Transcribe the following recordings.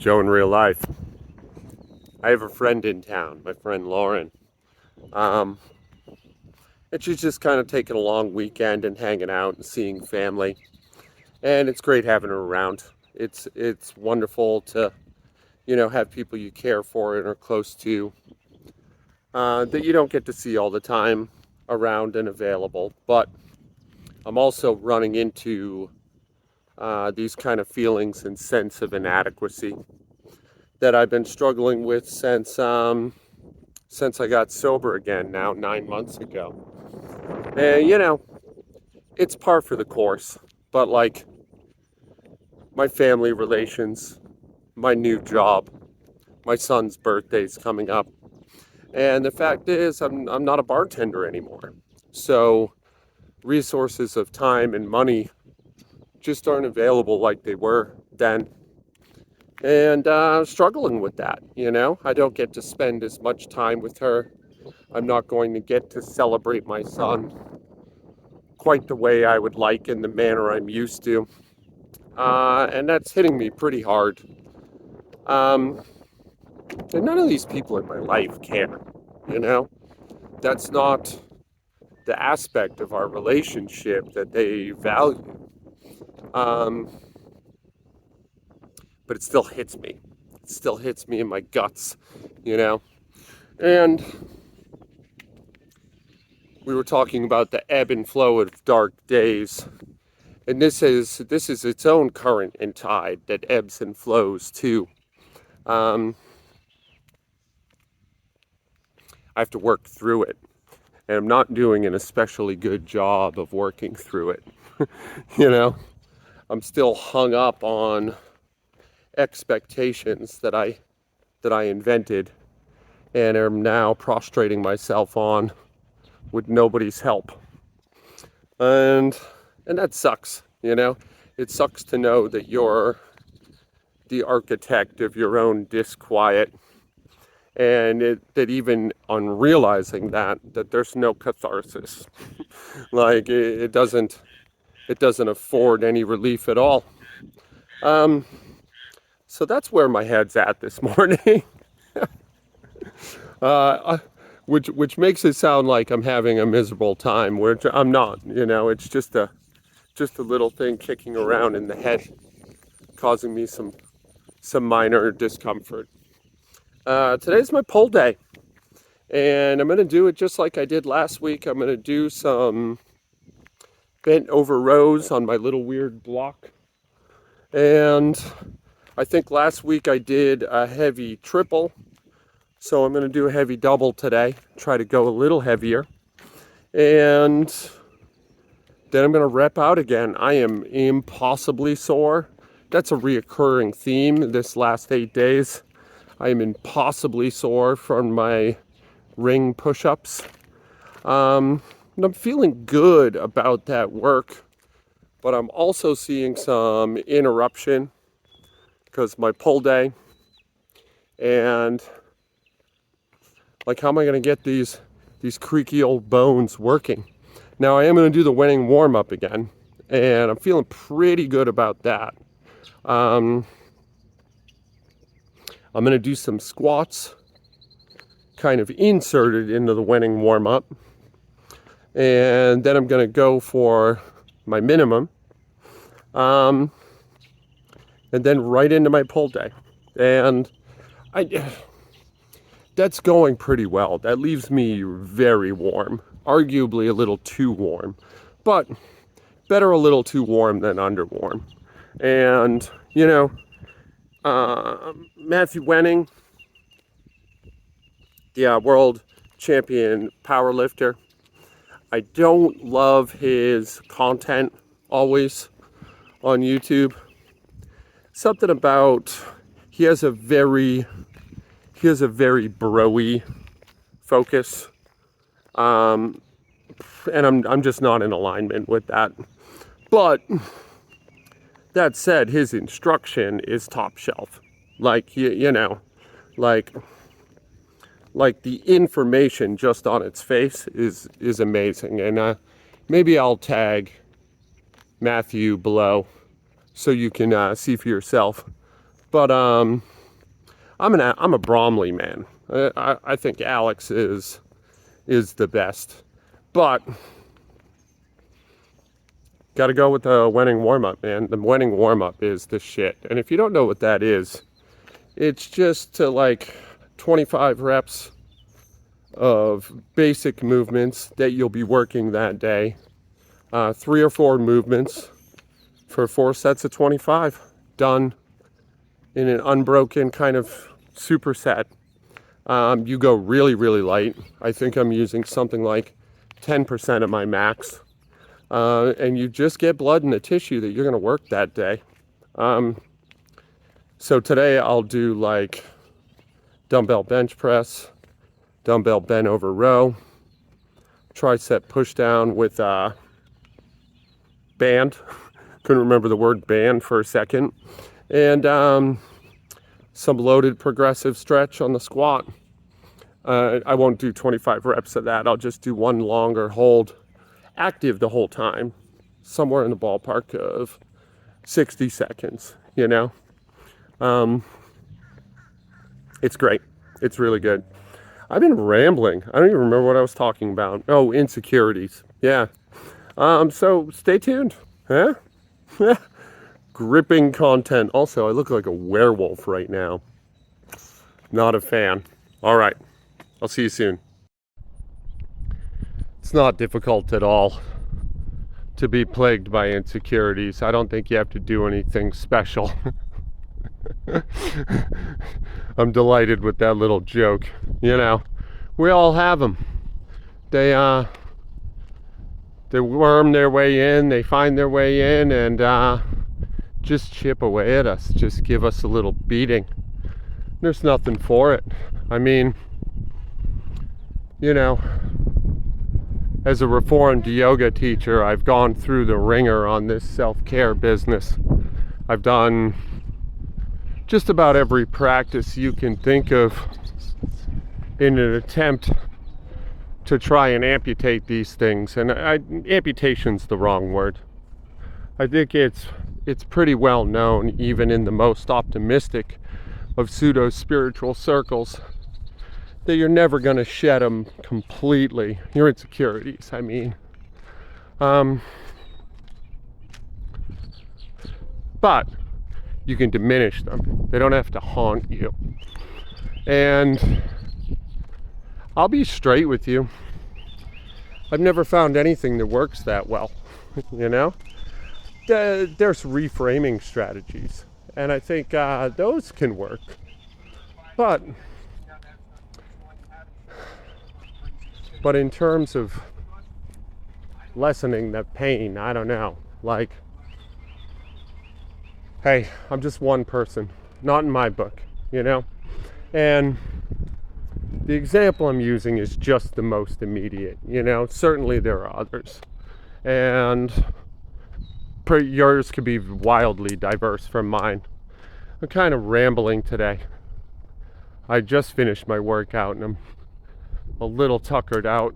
Joe in real life. I have a friend in town, my friend Lauren. Um, and she's just kind of taking a long weekend and hanging out and seeing family. And it's great having her around. It's wonderful to, have people you care for and are close to that you don't get to see all the time around and available. But I'm also running into these kind of feelings and sense of inadequacy that I've been struggling with since I got sober again now 9 months ago. And it's par for the course. But like my family relations, my new job, my son's birthday's coming up, and the fact is I'm not a bartender anymore. So resources of time and money just aren't available like they were then. And struggling with that. I don't get to spend as much time with her. I'm not going to get to celebrate my son quite the way I would like in the manner I'm used to. And that's hitting me pretty hard. And none of these people in my life care, you know? That's not the aspect of our relationship that they value. Um, but it still hits me. It still hits me in my guts, you know? And we were talking about the ebb and flow of dark days. And this is its own current and tide that ebbs and flows too. I have to work through it. And I'm not doing an especially good job of working through it. you know, I'm still hung up on expectations that I invented and am now prostrating myself on with nobody's help. And that sucks, It sucks to know that you're the architect of your own disquiet, and that even on realizing that there's no catharsis. Like it doesn't afford any relief at all. So that's where my head's at this morning. uh, which makes it sound like I'm having a miserable time, which I'm not. It's just a little thing kicking around in the head, causing me some minor discomfort. Today's my pull day, and I'm going to do it just like I did last week. I'm going to do some bent over rows on my little weird block. And I think last week I did a heavy triple, so I'm going to do a heavy double today, try to go a little heavier. And then I'm going to rep out again. I am impossibly sore. That's a reoccurring theme this last 8 days. I am impossibly sore from my ring push-ups. And I'm feeling good about that work, but I'm also seeing some interruption because my pull day, and like, how am I going to get these creaky old bones working? Now I am going to do the winning warm-up again, and I'm feeling pretty good about that. I'm going to do some squats kind of inserted into the winning warm-up, and then I'm going to go for my minimum, and then right into my pull day. And that's going pretty well. That leaves me very warm, arguably a little too warm, but better a little too warm than underwarm. And Matthew Wenning, the world champion powerlifter, I don't love his content always on YouTube. Something about he has a very bro-y focus, and I'm just not in alignment with that. But that said, his instruction is top shelf. Like like the information just on its face is amazing. And maybe I'll tag Matthew below so you can see for yourself. But I'm a Bromley man. I think Alex is the best, but got to go with the winning warm-up, man. The winning warm-up is the shit. And if you don't know what that is, it's just to like 25 reps of basic movements that you'll be working that day. 3 or 4 movements for 4 sets of 25, done in an unbroken kind of superset. You go really, really light. I think I'm using something like 10% of my max. And you just get blood in the tissue that you're going to work that day. So today I'll do like dumbbell bench press, dumbbell bent over row, tricep push down with band. Couldn't remember the word band for a second. And some loaded progressive stretch on the squat. I won't do 25 reps of that. I'll just do one longer hold, active the whole time, somewhere in the ballpark of 60 seconds, you know? It's great. It's really good. I've been rambling. I don't even remember what I was talking about. Oh, insecurities. Yeah. So stay tuned. Huh? Gripping content. Also, I look like a werewolf right now. Not a fan. All right. I'll see you soon. It's not difficult at all to be plagued by insecurities. I don't think you have to do anything special. I'm delighted with that little joke. You know, we all have them. They worm their way in, they find their way in, and just chip away at us, just give us a little beating. There's nothing for it. I mean, you know, as a reformed yoga teacher, I've gone through the ringer on this self-care business. I've done just about every practice you can think of in an attempt to try and amputate these things. And amputation's the wrong word. I think it's pretty well known, even in the most optimistic of pseudo spiritual circles, that you're never going to shed them completely. Your insecurities, I mean. But you can diminish them. They don't have to haunt you. And I'll be straight with you. I've never found anything that works that well, you know? There's reframing strategies, and I think those can work. But in terms of lessening the pain, I don't know. Like, hey, I'm just one person, not in my book, you know? And the example I'm using is just the most immediate, you know? Certainly there are others. And yours could be wildly diverse from mine. I'm kind of rambling today. I just finished my workout and I'm a little tuckered out.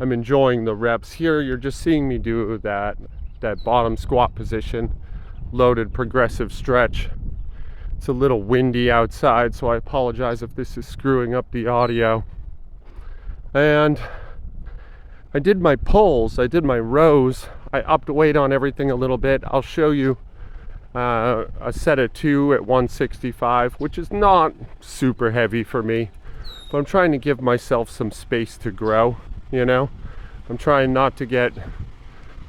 I'm enjoying the reps. Here you're just seeing me do that bottom squat position, loaded progressive stretch. It's a little windy outside, so I apologize if this is screwing up the audio. And I did my pulls, I did my rows, I upped weight on everything a little bit. I'll show you a set of 2 at 165, which is not super heavy for me, but I'm trying to give myself some space to grow, you know? I'm trying not to get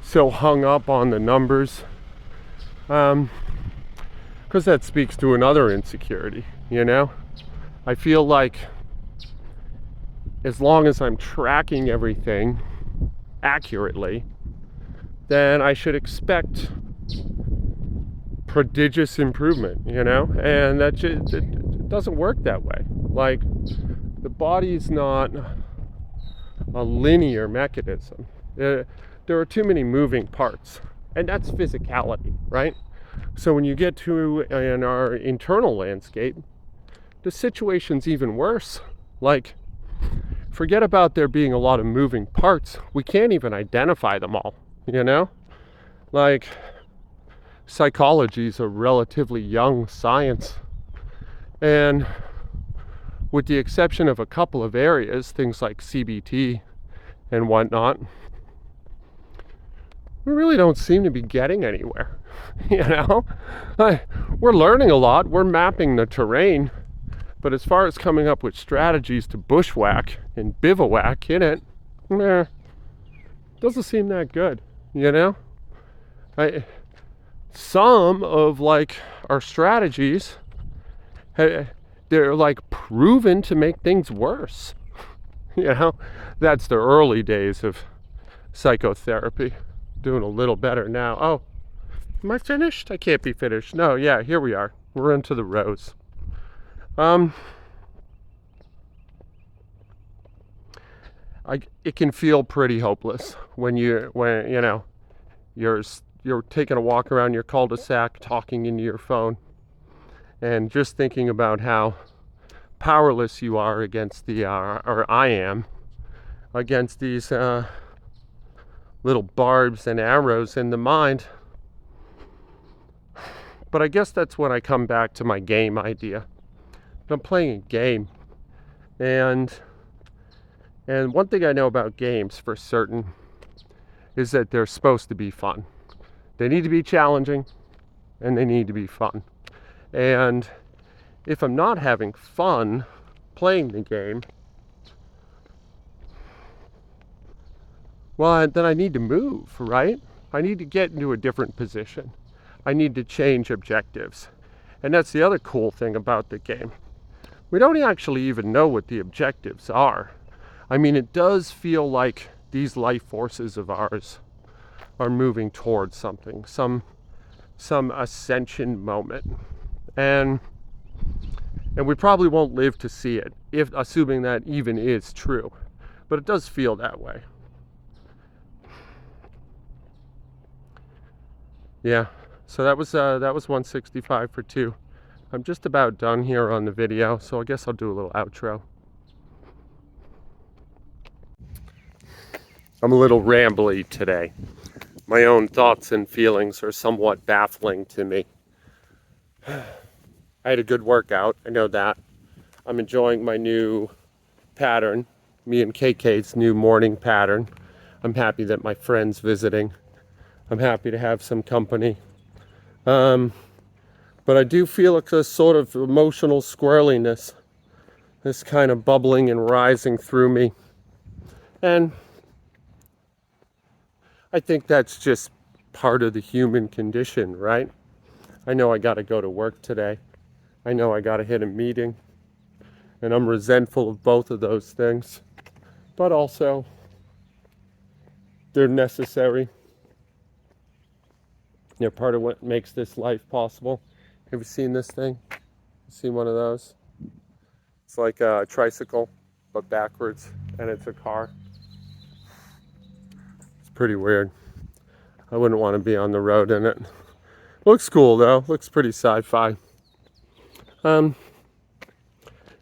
so hung up on the numbers, because that speaks to another insecurity, you know? I feel like as long as I'm tracking everything accurately, then I should expect prodigious improvement, you know? And that just, it doesn't work that way. Like, the body's not a linear mechanism. There are too many moving parts, and that's physicality, right? So when you get to in our internal landscape, the situation's even worse. Like, forget about there being a lot of moving parts. We can't even identify them all, you know? Like, psychology is a relatively young science, And with the exception of a couple of areas, things like CBT and whatnot, we really don't seem to be getting anywhere. You know, we're learning a lot, we're mapping the terrain, but as far as coming up with strategies to bushwhack and bivouac in it, doesn't seem that good, you know? Some of like our strategies, they're like proven to make things worse. You know, that's the early days of psychotherapy. Doing a little better now. Oh, am I finished? I can't be finished. No, yeah, here we are. We're into the rows. It can feel pretty hopeless when you know you're taking a walk around your cul-de-sac, talking into your phone, and just thinking about how powerless you are against or I am, against these little barbs and arrows in the mind. But I guess that's when I come back to my game idea. I'm playing a game, and one thing I know about games for certain is that they're supposed to be fun. They need to be challenging, and they need to be fun. And if I'm not having fun playing the game, well, then I need to move, right? I need to get into a different position. I need to change objectives. And that's the other cool thing about the game. We don't actually even know what the objectives are. I mean, it does feel like these life forces of ours are moving towards something, some ascension moment. And we probably won't live to see it, if assuming that even is true. But it does feel that way. Yeah, so that was 165 for 2. I'm just about done here on the video, so I guess I'll do a little outro. I'm a little rambly today. My own thoughts and feelings are somewhat baffling to me. I had a good workout, I know that. I'm enjoying my new pattern, me and KK's new morning pattern. I'm happy that my friend's visiting. I'm happy to have some company. But I do feel a sort of emotional squirreliness, this kind of bubbling and rising through me. And I think that's just part of the human condition, right? I know I got to go to work today. I know I got to hit a meeting. And I'm resentful of both of those things. But also, they're necessary. They're part of what makes this life possible. Have you seen this thing? Seen one of those? It's like a tricycle, but backwards, and it's a car. It's pretty weird. I wouldn't want to be on the road in it. Looks cool though. Looks pretty sci-fi.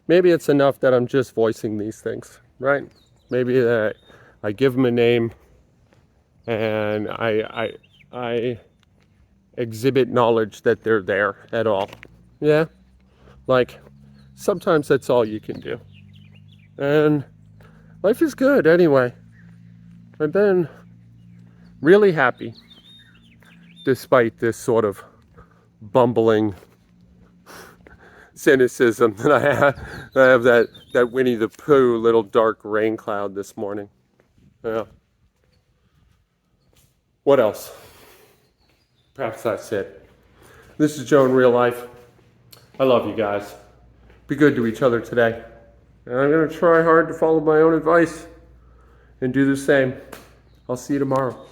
Maybe it's enough that I'm just voicing these things, right? Maybe that I give them a name, and I exhibit knowledge that they're there at all. Yeah, like sometimes that's all you can do. And life is good anyway. I've been really happy despite this sort of bumbling cynicism that I have that Winnie the Pooh little dark rain cloud this morning. Yeah. What else? Perhaps that's it. This is Joe in real life. I love you guys. Be good to each other today. And I'm going to try hard to follow my own advice and do the same. I'll see you tomorrow.